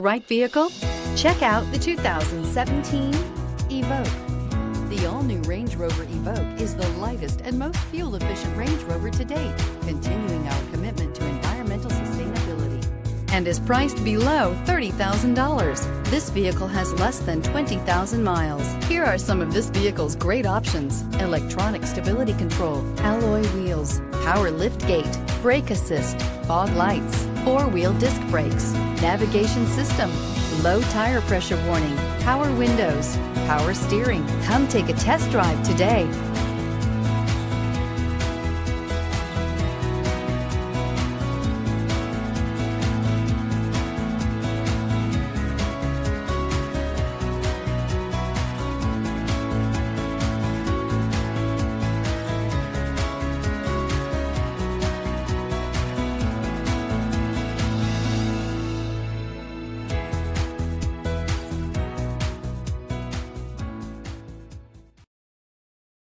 Right vehicle? Check out the 2017 Evoque. The all-new Range Rover Evoque is the lightest and most fuel-efficient Range Rover to date, continuing our commitment to environmental sustainability, and is priced below $30,000. This vehicle has less than 20,000 miles. Here are some of this vehicle's great options: electronic stability control, alloy wheels, power liftgate, brake assist, fog lights, four-wheel disc brakes, navigation system, low tire pressure warning, power windows, power steering. Come take a test drive today.